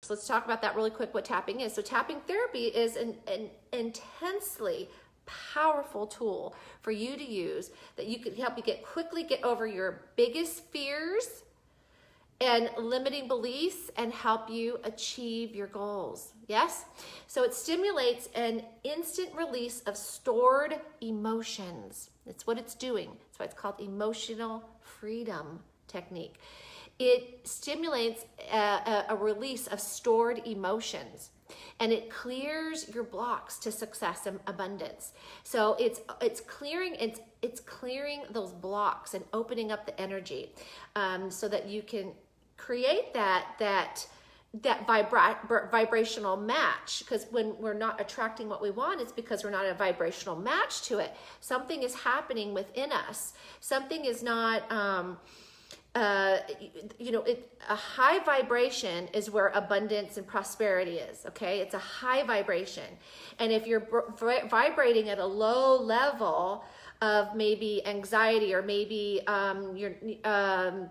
So let's talk about that really quick, what tapping is. So tapping therapy is an intensely powerful tool for you to use that you can help you quickly get over your biggest fears and limiting beliefs and help you achieve your goals. Yes? So it stimulates an instant release of stored emotions. That's what it's doing. That's why it's called emotional freedom technique. It stimulates a release of stored emotions, and it clears your blocks to success and abundance. So it's clearing those blocks and opening up the energy, so that you can create that vibrational match. Because when we're not attracting what we want, it's because we're not a vibrational match to it. Something is happening within us. Something is not. A high vibration is where abundance and prosperity is, okay? It's a high vibration. And if you're vibrating at a low level of maybe anxiety, or maybe your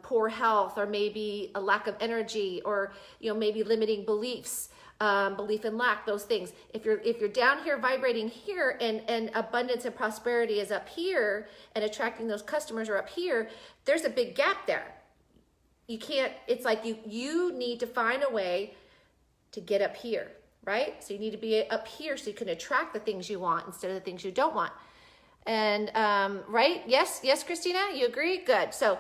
poor health, or maybe a lack of energy, or maybe limiting beliefs, belief in lack, those things. If you're down here vibrating here, and abundance and prosperity is up here, and attracting those customers are up here, there's a big gap there. You can't, it's like you need to find a way to get up here, right? So you need to be up here so you can attract the things you want instead of the things you don't want. And right? Yes, Christina, you agree? Good. So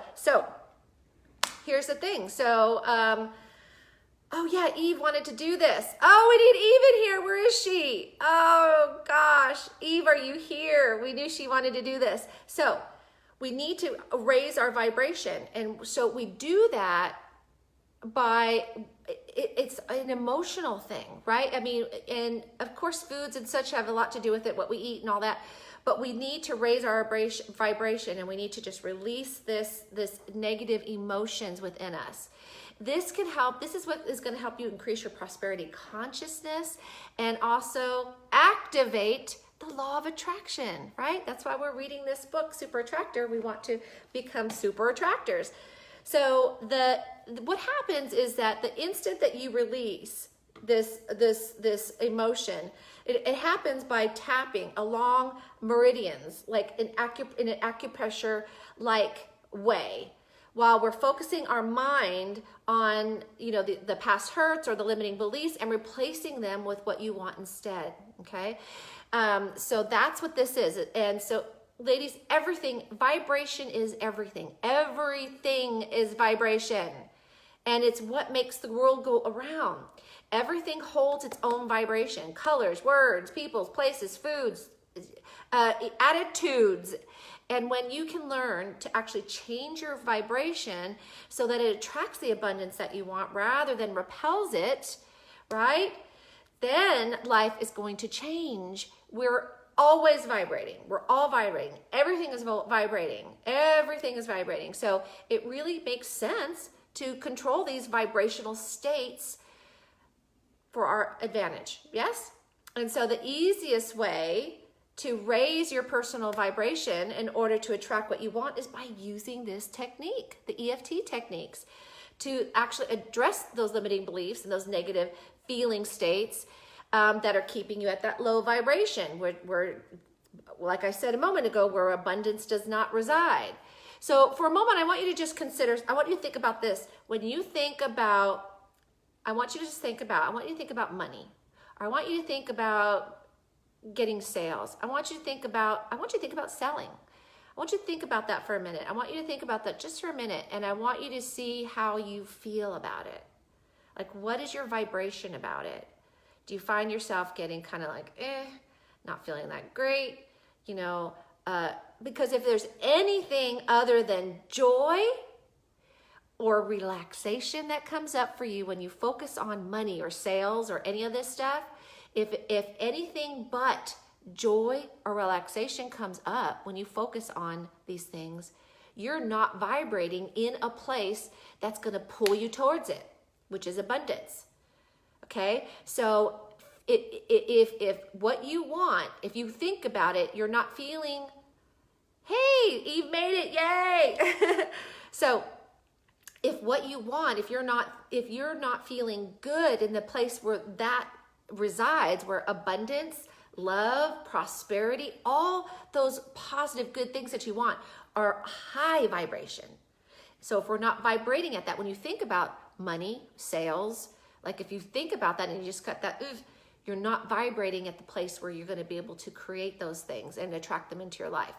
here's the thing. So oh yeah, Eve wanted to do this. Oh, we need Eve in here. Where is she? Oh gosh, Eve, are you here? We knew she wanted to do this. So we need to raise our vibration. And so we do that by, it's an emotional thing, right? I mean, and of course foods and such have a lot to do with it, what we eat and all that. But we need to raise our vibration, and we need to just release this negative emotions within us. This can help. This is what is going to help you increase your prosperity consciousness, and also activate the law of attraction, right? That's why we're reading this book, Super Attractor. We want to become super attractors. So what happens is that the instant that you release this emotion, it happens by tapping along meridians, like in an acupressure like way, while we're focusing our mind on the past hurts or the limiting beliefs, and replacing them with what you want instead. Okay, so that's what this is. And so ladies, vibration is everything. Everything is vibration, and it's what makes the world go around. Everything holds its own vibration: colors, words, peoples, places, foods, attitudes. And when you can learn to actually change your vibration so that it attracts the abundance that you want rather than repels it, right? Then life is going to change. We're always vibrating. We're all vibrating. Everything is vibrating. Everything is vibrating. So it really makes sense to control these vibrational states for our advantage. Yes? And so the easiest way to raise your personal vibration in order to attract what you want is by using this technique, the EFT techniques, to actually address those limiting beliefs and those negative feeling states that are keeping you at that low vibration, where, like I said a moment ago, where abundance does not reside. So for a moment, I want you to just consider, I want you to think about this. When you think about, I want you to think about money. Or I want you to think about getting sales. I want you to think about selling. I want you to think about that for a minute. I want you to think about that just for a minute, and I want you to see how you feel about it. Like, what is your vibration about it? Do you find yourself getting kind of like, not feeling that great? Because if there's anything other than joy or relaxation that comes up for you when you focus on money or sales or any of this stuff, if anything but joy or relaxation comes up when you focus on these things, you're not vibrating in a place that's going to pull you towards it, which is abundance. Okay? So if what you want, if you think about it, you're not feeling, hey, Eve made it, yay! So if what you want, if you're not feeling good in the place where that resides, where abundance, love, prosperity, all those positive good things that you want are high vibration. So if we're not vibrating at that, when you think about money, sales, like if you think about that and you just cut that, you're not vibrating at the place where you're going to be able to create those things and attract them into your life.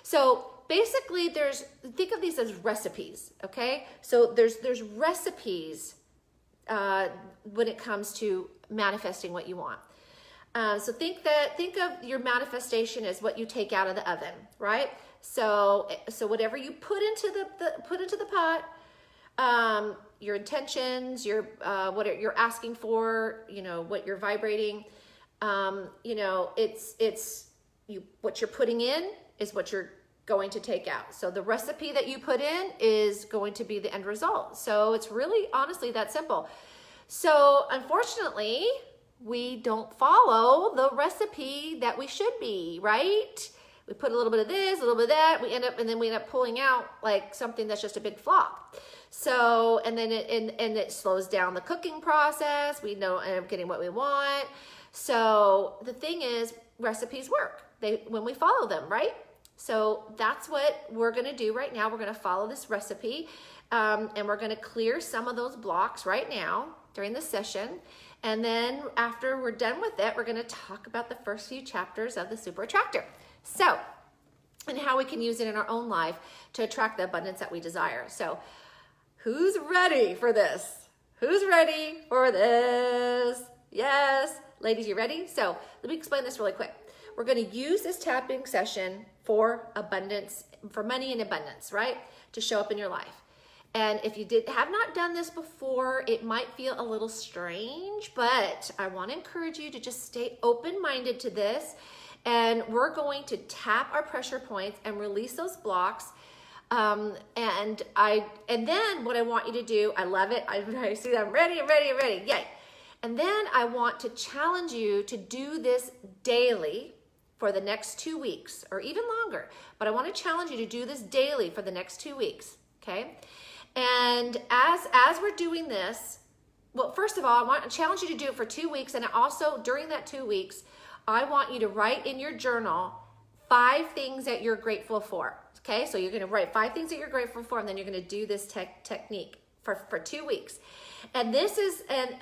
So basically think of these as recipes, okay? So there's recipes when it comes to manifesting what you want. So think of your manifestation as what you take out of the oven, right? So whatever you put into the pot, your intentions, what you're asking for, what you're vibrating, what you're putting in is what you're going to take out. So the recipe that you put in is going to be the end result. So it's really honestly that simple. So unfortunately, we don't follow the recipe that we should be, right? We put a little bit of this, a little bit of that, and then we end up pulling out like something that's just a big flop. So, and then it slows down the cooking process. We don't end up getting what we want. So the thing is, recipes work when we follow them, right? So that's what we're going to do right now. We're going to follow this recipe, and we're going to clear some of those blocks right now during the session. And then after we're done with it, we're going to talk about the first few chapters of the Super Attractor. So, and how we can use it in our own life to attract the abundance that we desire. So, who's ready for this? Who's ready for this? Yes. Ladies, you ready? So, let me explain this really quick. We're going to use this tapping session for abundance, for money and abundance, right? To show up in your life. And if you have not done this before, it might feel a little strange, but I want to encourage you to just stay open-minded to this. And we're going to tap our pressure points and release those blocks. And then what I want you to do, I love it. I see that I'm ready. Yay. And then I want to challenge you to do this daily for the next 2 weeks or even longer. But I want to challenge you to do this daily for the next 2 weeks. Okay. And as we're doing this, well, first of all, I want to challenge you to do it for 2 weeks. And also during that 2 weeks, I want you to write in your journal 5 things that you're grateful for. Okay, so you're going to write 5 things that you're grateful for, and then you're going to do this technique for 2 weeks. And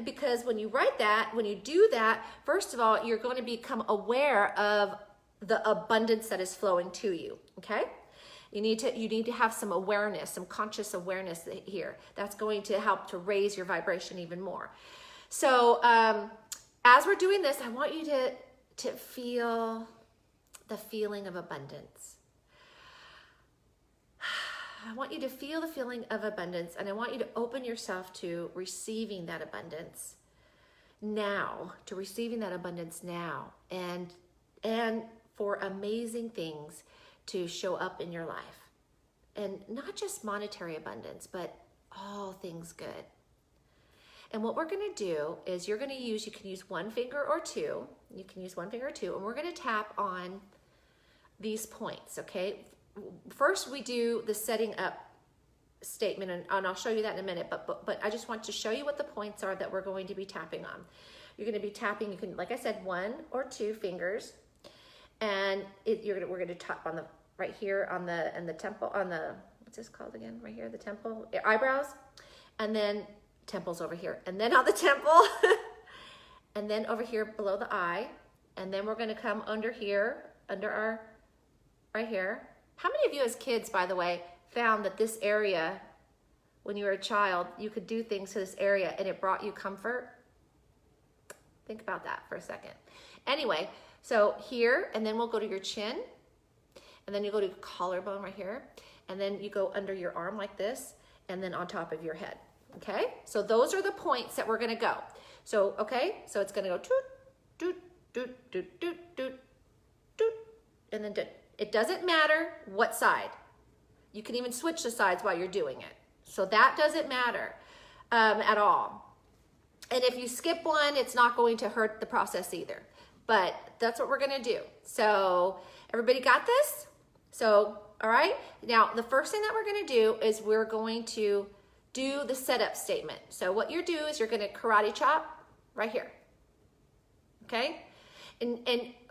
because when you write that, when you do that, first of all, you're going to become aware of the abundance that is flowing to you. Okay, you need to have some awareness, some conscious awareness here. That's going to help to raise your vibration even more. So as we're doing this, I want you to feel the feeling of abundance. I want you to feel the feeling of abundance, and I want you to open yourself to receiving that abundance now, and for amazing things to show up in your life. And not just monetary abundance, but all things good. And what we're going to do is you can use one finger or two. You can use one finger or two, and we're going to tap on these points, okay? First, we do the setting up statement, and I'll show you that in a minute, but I just want to show you what the points are that we're going to be tapping on. You're going to be tapping, like I said, 1 or 2 fingers, and we're going to tap on right here on the temple, on the, what's this called again? Right here, the temple, eyebrows, and then temples over here, and then on the temple, and then over here below the eye, and then we're going to come under here, right here. How many of you as kids, by the way, found that this area, when you were a child, you could do things to this area and it brought you comfort? Think about that for a second. Anyway, so here, and then we'll go to your chin, and then you go to your collarbone right here, and then you go under your arm like this, and then on top of your head. Okay, so those are the points that we're going to go. So, okay, so it's going to go toot, toot, toot, toot, toot, toot, toot, and then toot. It doesn't matter what side. You can even switch the sides while you're doing it. So that doesn't matter at all. And if you skip one, it's not going to hurt the process either. But that's what we're going to do. So everybody got this? So, all right. Now, the first thing that we're going to do is we're going to do the setup statement. So what you do is you're going to karate chop right here. Okay? And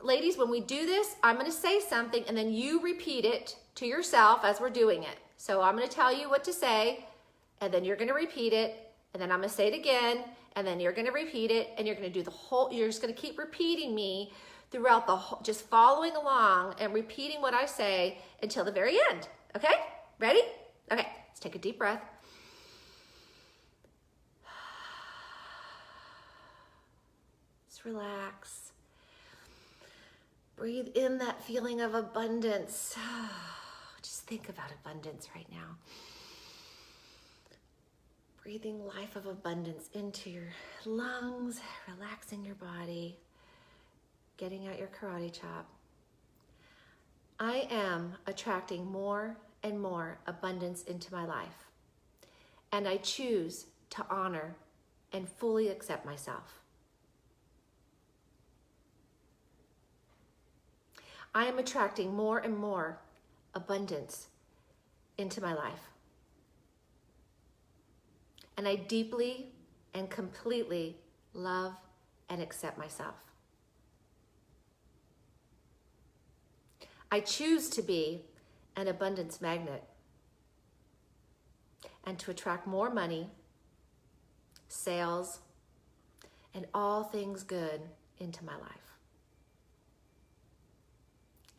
ladies, when we do this, I'm going to say something and then you repeat it to yourself as we're doing it. So I'm going to tell you what to say and then you're going to repeat it and then I'm going to say it again and then you're going to repeat it and you're going to do the whole, you're just going to keep repeating me throughout the whole, just following along and repeating what I say until the very end. Okay? Ready? Okay, let's take a deep breath. Just relax. Breathe in that feeling of abundance. Just think about abundance right now. Breathing life of abundance into your lungs, relaxing your body, getting out your karate chop. I am attracting more and more abundance into my life, and I choose to honor and fully accept myself. I am attracting more and more abundance into my life. And I deeply and completely love and accept myself. I choose to be an abundance magnet and to attract more money, sales, and all things good into my life.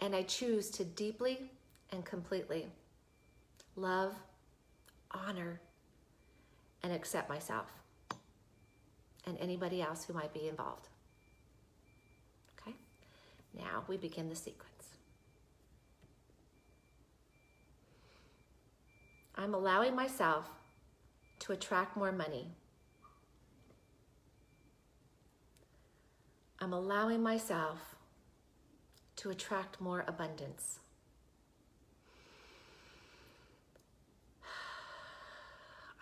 And I choose to deeply and completely love, honor, and accept myself and anybody else who might be involved. Okay? Now we begin the sequence. I'm allowing myself to attract more money. I'm allowing myself to attract more abundance.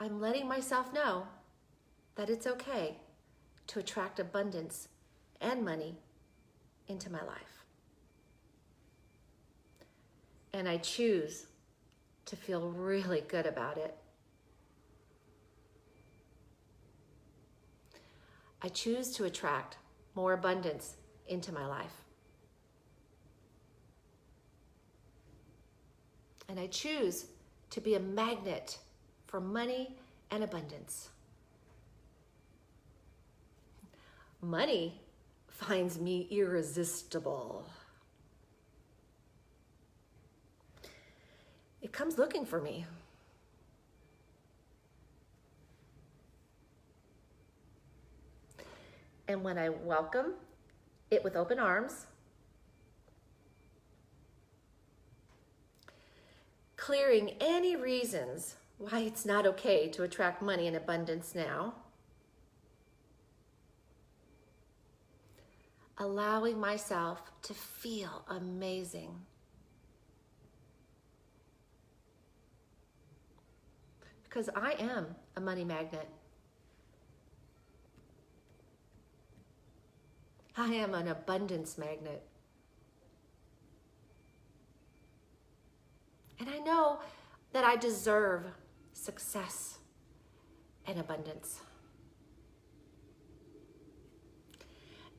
I'm letting myself know that it's okay to attract abundance and money into my life. And I choose to feel really good about it. I choose to attract more abundance into my life. And I choose to be a magnet for money and abundance. Money finds me irresistible. It comes looking for me. And when I welcome it with open arms, clearing any reasons why it's not okay to attract money in abundance now, allowing myself to feel amazing. Because I am a money magnet. I am an abundance magnet. And I know that I deserve success and abundance.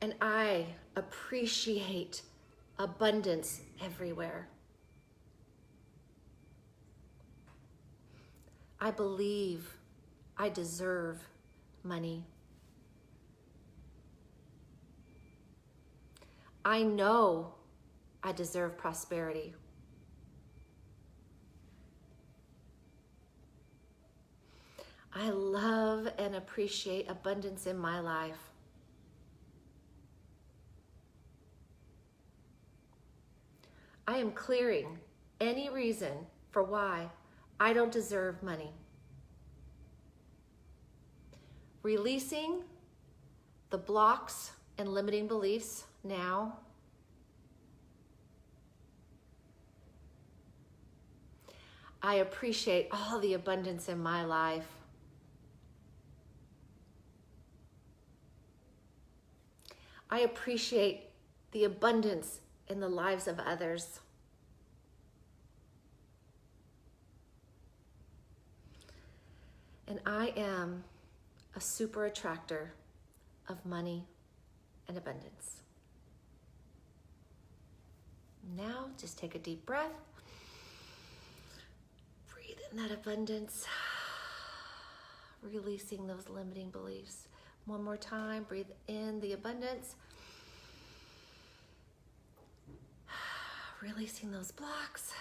And I appreciate abundance everywhere. I believe I deserve money. I know I deserve prosperity. I love and appreciate abundance in my life. I am clearing any reason for why I don't deserve money. Releasing the blocks and limiting beliefs now. I appreciate all the abundance in my life. I appreciate the abundance in the lives of others. And And I am a super attractor of money and abundance. Now, just take a deep breath. Breathe in that abundance. Releasing those limiting beliefs. One more time, breathe in the abundance. Releasing those blocks.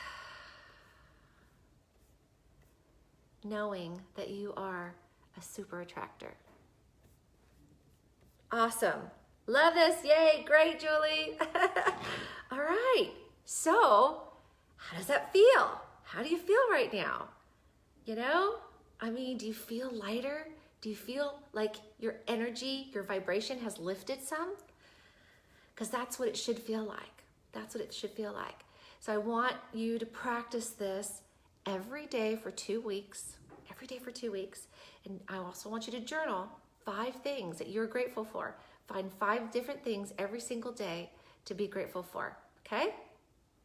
Knowing that you are a super attractor. Awesome. Love this. Yay. Great, Julie. All right. So, how does that feel? How do you feel right now? You know, I mean, do you feel lighter? Do you feel like your energy, your vibration has lifted some? Because that's what it should feel like. That's what it should feel like. So I want you to practice this every day for 2 weeks. Every day for 2 weeks. And I also want you to journal 5 things that you're grateful for. Find 5 different things every single day to be grateful for. Okay?